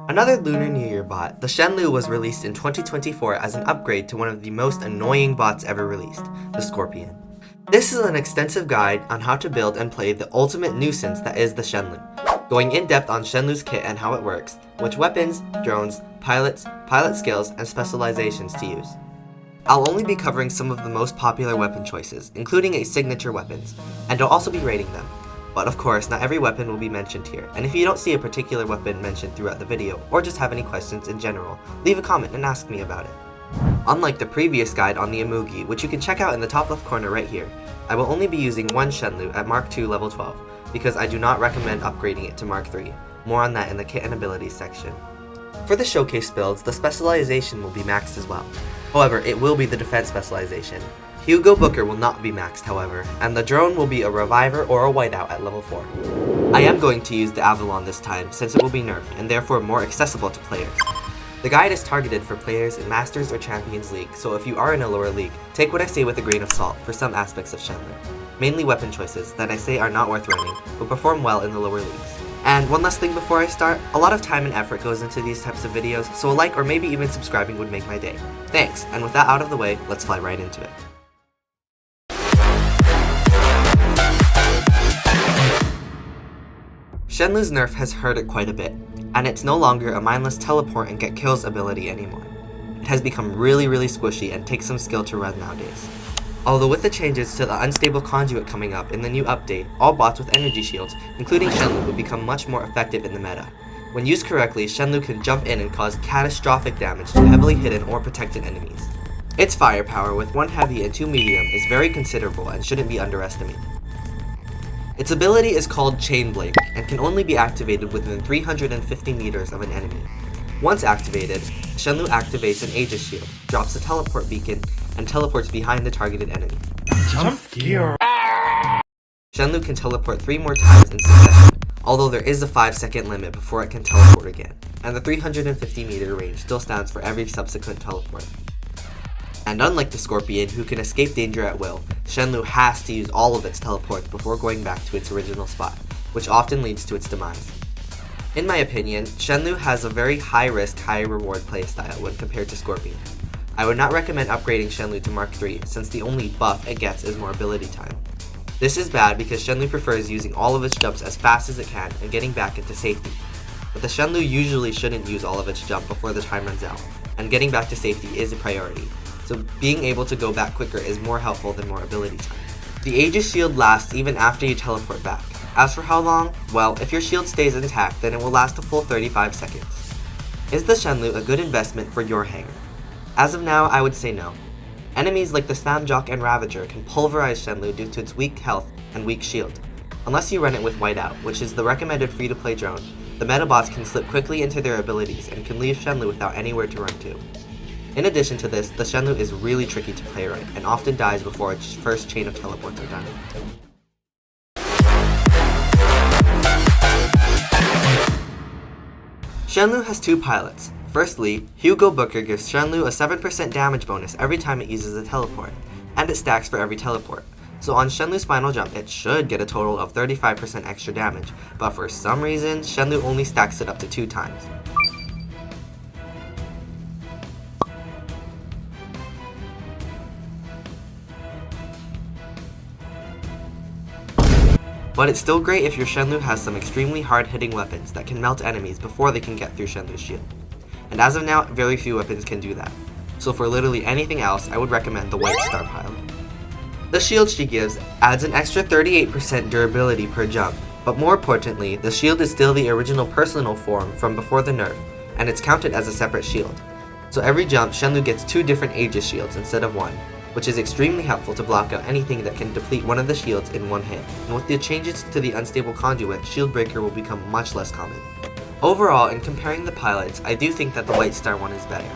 Another Lunar New Year bot, the Shenlou, was released in 2024 as an upgrade to one of the most annoying bots ever released, the Scorpion. This is an extensive guide on how to build and play the ultimate nuisance that is the Shenlou, going in depth on Shenlou's kit and how it works, which weapons, drones, pilots, pilot skills, and specializations to use. I'll only be covering some of the most popular weapon choices, including a signature weapons, and I'll also be rating them. But of course, not every weapon will be mentioned here, and if you don't see a particular weapon mentioned throughout the video, or just have any questions in general, leave a comment and ask me about it. Unlike the previous guide on the Amugi, which you can check out in the top left corner right here, I will only be using one Shenlou at Mark II level 12, because I do not recommend upgrading it to Mark III. More on that in the kit and abilities section. For the showcase builds, the specialization will be maxed as well. However, it will be the defense specialization. Hugo Booker will not be maxed, however, and the drone will be a reviver or a whiteout at level 4. I am going to use the Avalon this time since it will be nerfed and therefore more accessible to players. The guide is targeted for players in Masters or Champions League, so if you are in a lower league, take what I say with a grain of salt for some aspects of Shenlou. Mainly weapon choices that I say are not worth running, but perform well in the lower leagues. And one last thing before I start, a lot of time and effort goes into these types of videos, so a like or maybe even subscribing would make my day. Thanks, and with that out of the way, let's fly right into it. Shenlou's nerf has hurt it quite a bit, and it's no longer a mindless teleport and get kills ability anymore. It has become really squishy and takes some skill to run nowadays. Although with the changes to the unstable conduit coming up in the new update, all bots with energy shields, including Shenlou, will become much more effective in the meta. When used correctly, Shenlou can jump in and cause catastrophic damage to heavily hidden or protected enemies. Its firepower with 1 heavy and 2 medium is very considerable and shouldn't be underestimated. Its ability is called Chain Blink and can only be activated within 350 meters of an enemy. Once activated, Shenlou activates an Aegis shield, drops a teleport beacon, and teleports behind the targeted enemy. Jump gear. Shenlou can teleport 3 more times in succession, although there is a 5-second limit before it can teleport again, and the 350 meter range still stands for every subsequent teleport. And unlike the Scorpion, who can escape danger at will, Shenlou has to use all of its teleports before going back to its original spot, which often leads to its demise. In my opinion, Shenlou has a very high risk, high reward playstyle when compared to Scorpion. I would not recommend upgrading Shenlou to Mark III since the only buff it gets is more ability time. This is bad because Shenlou prefers using all of its jumps as fast as it can and getting back into safety. But the Shenlou usually shouldn't use all of its jump before the time runs out, and getting back to safety is a priority. So being able to go back quicker is more helpful than more ability time. The Aegis shield lasts even after you teleport back. As for how long, well, if your shield stays intact, then it will last a full 35 seconds. Is the Shenlou a good investment for your hangar? As of now, I would say no. Enemies like the Slamjock and Ravager can pulverize Shenlou due to its weak health and weak shield. Unless you run it with Whiteout, which is the recommended free-to-play drone, the metabots can slip quickly into their abilities and can leave Shenlou without anywhere to run to. In addition to this, the Shenlou is really tricky to play right, and often dies before its first chain of teleports are done. Shenlou has 2 pilots. Firstly, Hugo Booker gives Shenlou a 7% damage bonus every time it uses a teleport, and it stacks for every teleport. So on Shenlou's final jump, it should get a total of 35% extra damage, but for some reason, Shenlou only stacks it up to 2 times. But it's still great if your Shenlou has some extremely hard-hitting weapons that can melt enemies before they can get through Shenlou's shield. And as of now, very few weapons can do that. So for literally anything else, I would recommend the White Star pilot. The shield she gives adds an extra 38% durability per jump, but more importantly, the shield is still the original personal form from before the nerf, and it's counted as a separate shield. So every jump, Shenlou gets 2 different Aegis shields instead of 1. Which is extremely helpful to block out anything that can deplete one of the shields in one hit. And with the changes to the unstable conduit, shield breaker will become much less common. Overall, in comparing the pilots, I do think that the White Star one is better.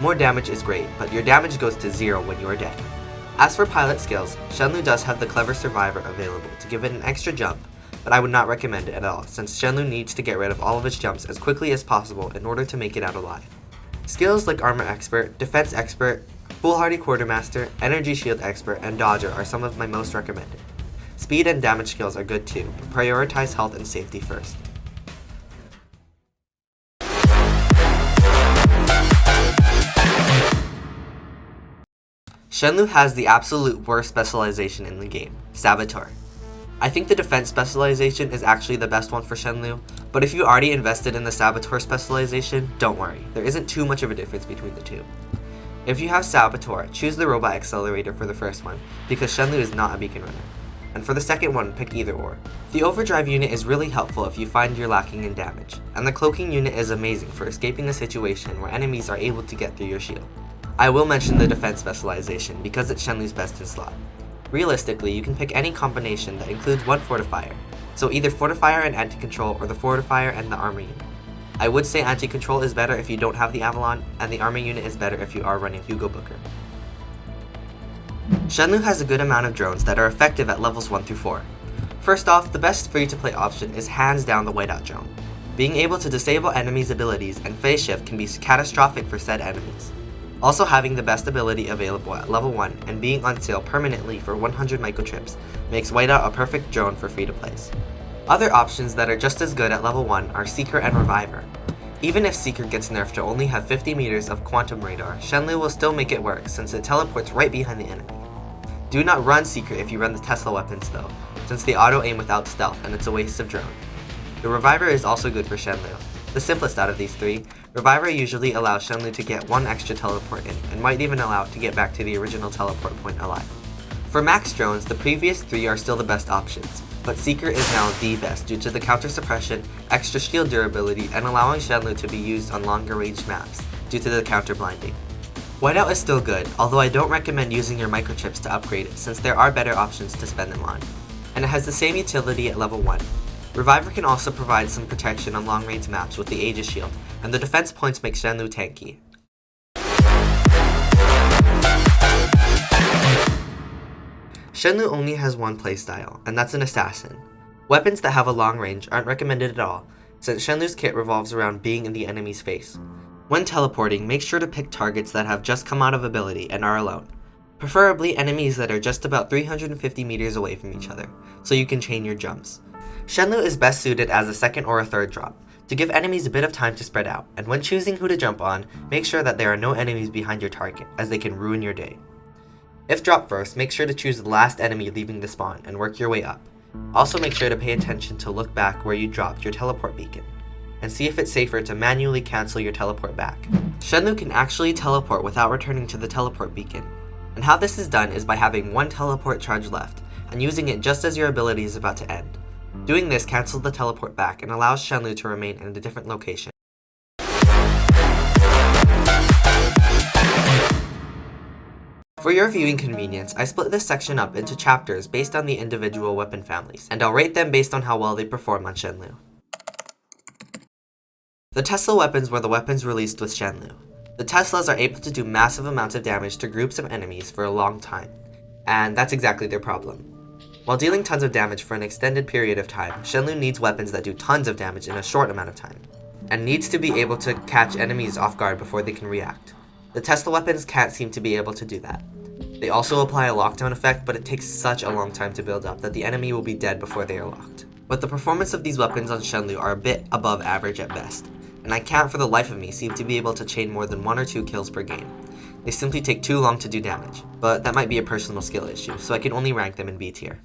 More damage is great, but your damage goes to 0 when you are dead. As for pilot skills, Shenlou does have the Clever Survivor available to give it an extra jump, but I would not recommend it at all since Shenlou needs to get rid of all of its jumps as quickly as possible in order to make it out alive. Skills like Armor Expert, Defense Expert, Foolhardy Quartermaster, Energy Shield Expert, and Dodger are some of my most recommended. Speed and damage skills are good too, but prioritize health and safety first. Shenlou has the absolute worst specialization in the game, Saboteur. I think the defense specialization is actually the best one for Shenlou, but if you already invested in the Saboteur specialization, don't worry, there isn't too much of a difference between the two. If you have Saboteur, choose the Robot Accelerator for the first one, because Shenlou is not a beacon runner. And for the second one, pick either or. The Overdrive unit is really helpful if you find you're lacking in damage, and the Cloaking unit is amazing for escaping a situation where enemies are able to get through your shield. I will mention the defense specialization because it's Shenlou's best in slot. Realistically, you can pick any combination that includes one Fortifier, so either Fortifier and Anti-Control or the Fortifier and the Armor unit. I would say Anti-Control is better if you don't have the Avalon, and the Armor unit is better if you are running Hugo Booker. Shenlou has a good amount of drones that are effective at levels 1 through 4. First off, the best free-to-play option is hands down the Whiteout drone. Being able to disable enemies' abilities and phase shift can be catastrophic for said enemies. Also, having the best ability available at level 1 and being on sale permanently for 100 microchips makes Whiteout a perfect drone for free-to-plays. Other options that are just as good at level 1 are Seeker and Reviver. Even if Seeker gets nerfed to only have 50 meters of quantum radar, Shenlou will still make it work since it teleports right behind the enemy. Do not run Seeker if you run the Tesla weapons though, since they auto-aim without stealth and it's a waste of drone. The Reviver is also good for Shenlou. The simplest out of these three, Reviver usually allows Shenlou to get one extra teleport in, and might even allow it to get back to the original teleport point alive. For max drones, the previous three are still the best options, but Seeker is now the best due to the counter suppression, extra shield durability, and allowing Shenlou to be used on longer range maps due to the counter blinding. Whiteout is still good, although I don't recommend using your microchips to upgrade it since there are better options to spend them on, and it has the same utility at level 1. Reviver can also provide some protection on long range maps with the Aegis shield, and the defense points make Shenlou tanky. Shenlou only has one playstyle, and that's an assassin. Weapons that have a long range aren't recommended at all, since Shenlou's kit revolves around being in the enemy's face. When teleporting, make sure to pick targets that have just come out of ability and are alone. Preferably enemies that are just about 350 meters away from each other, so you can chain your jumps. Shenlou is best suited as a second or a third drop, to give enemies a bit of time to spread out, and when choosing who to jump on, make sure that there are no enemies behind your target, as they can ruin your day. If drop first, make sure to choose the last enemy leaving the spawn and work your way up. Also make sure to pay attention to look back where you dropped your teleport beacon, and see if it's safer to manually cancel your teleport back. Shenlou can actually teleport without returning to the teleport beacon, and how this is done is by having one teleport charge left, and using it just as your ability is about to end. Doing this cancels the teleport back and allows Shenlou to remain in a different location. For your viewing convenience, I split this section up into chapters based on the individual weapon families, and I'll rate them based on how well they perform on Shenlou. The Tesla weapons were the weapons released with Shenlou. The Teslas are able to do massive amounts of damage to groups of enemies for a long time, and that's exactly their problem. While dealing tons of damage for an extended period of time, Shenlou needs weapons that do tons of damage in a short amount of time, and needs to be able to catch enemies off guard before they can react. The Tesla weapons can't seem to be able to do that. They also apply a lockdown effect, but it takes such a long time to build up that the enemy will be dead before they are locked. But the performance of these weapons on Shenlou are a bit above average at best, and I can't for the life of me seem to be able to chain more than 1 or 2 kills per game. They simply take too long to do damage, but that might be a personal skill issue, so I can only rank them in B tier.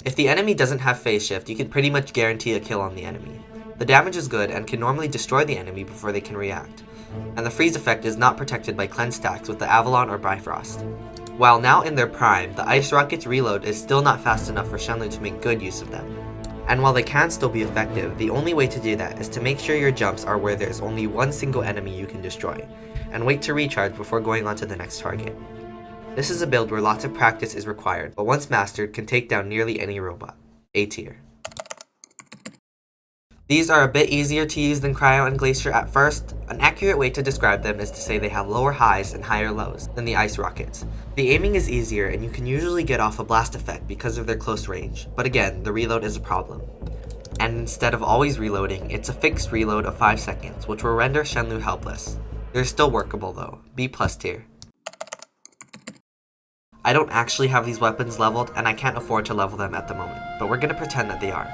If the enemy doesn't have phase shift, you can pretty much guarantee a kill on the enemy. The damage is good and can normally destroy the enemy before they can react, and the freeze effect is not protected by cleanse stacks with the Avalon or Bifrost. While now in their prime, the Ice Rocket's reload is still not fast enough for Shenlou to make good use of them. And while they can still be effective, the only way to do that is to make sure your jumps are where there's only one single enemy you can destroy, and wait to recharge before going on to the next target. This is a build where lots of practice is required, but once mastered can take down nearly any robot. A tier. These are a bit easier to use than Cryo and Glacier at first. An accurate way to describe them is to say they have lower highs and higher lows than the Ice Rockets. The aiming is easier and you can usually get off a blast effect because of their close range, but again, the reload is a problem. And instead of always reloading, it's a fixed reload of 5 seconds, which will render Shenlou helpless. They're still workable though, B+ tier. I don't actually have these weapons leveled and I can't afford to level them at the moment, but we're gonna pretend that they are.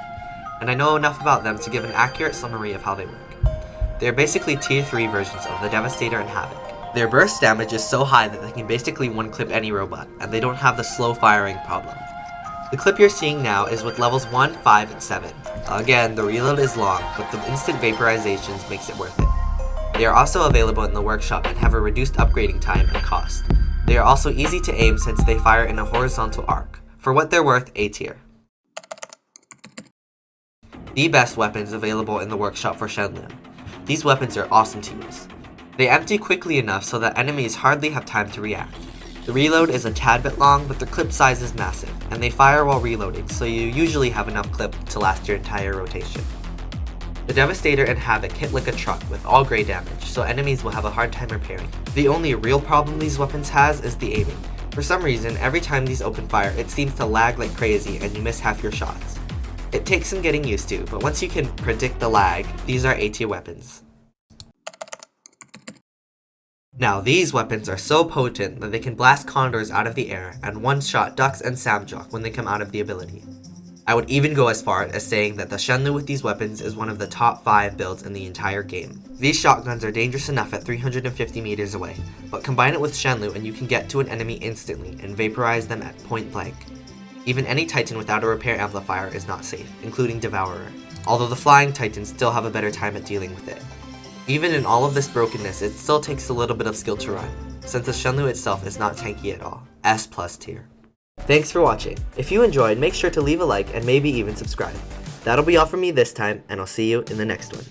And I know enough about them to give an accurate summary of how they work. They are basically tier 3 versions of the Devastator and Havoc. Their burst damage is so high that they can basically one-clip any robot, and they don't have the slow firing problem. The clip you're seeing now is with levels 1, 5, and 7. Again, the reload is long, but the instant vaporizations makes it worth it. They are also available in the workshop and have a reduced upgrading time and cost. They are also easy to aim since they fire in a horizontal arc. For what they're worth, A tier. The best weapons available in the workshop for Shenlou. These weapons are awesome to use. They empty quickly enough so that enemies hardly have time to react. The reload is a tad bit long, but their clip size is massive, and they fire while reloading, so you usually have enough clip to last your entire rotation. The Devastator and Havoc hit like a truck with all gray damage, so enemies will have a hard time repairing. The only real problem these weapons has is the aiming. For some reason, every time these open fire, it seems to lag like crazy and you miss half your shots. It takes some getting used to, but once you can predict the lag, these are A-tier weapons. Now these weapons are so potent that they can blast condors out of the air and one-shot ducks and samjock when they come out of the ability. I would even go as far as saying that the Shenlou with these weapons is one of the top 5 builds in the entire game. These shotguns are dangerous enough at 350 meters away, but combine it with Shenlou and you can get to an enemy instantly and vaporize them at point blank. Even any Titan without a repair amplifier is not safe, including Devourer, although the flying Titans still have a better time at dealing with it. Even in all of this brokenness, it still takes a little bit of skill to run, since the Shenlou itself is not tanky at all. S+ tier. Thanks for watching. If you enjoyed, make sure to leave a like and maybe even subscribe. That'll be all from me this time, and I'll see you in the next one.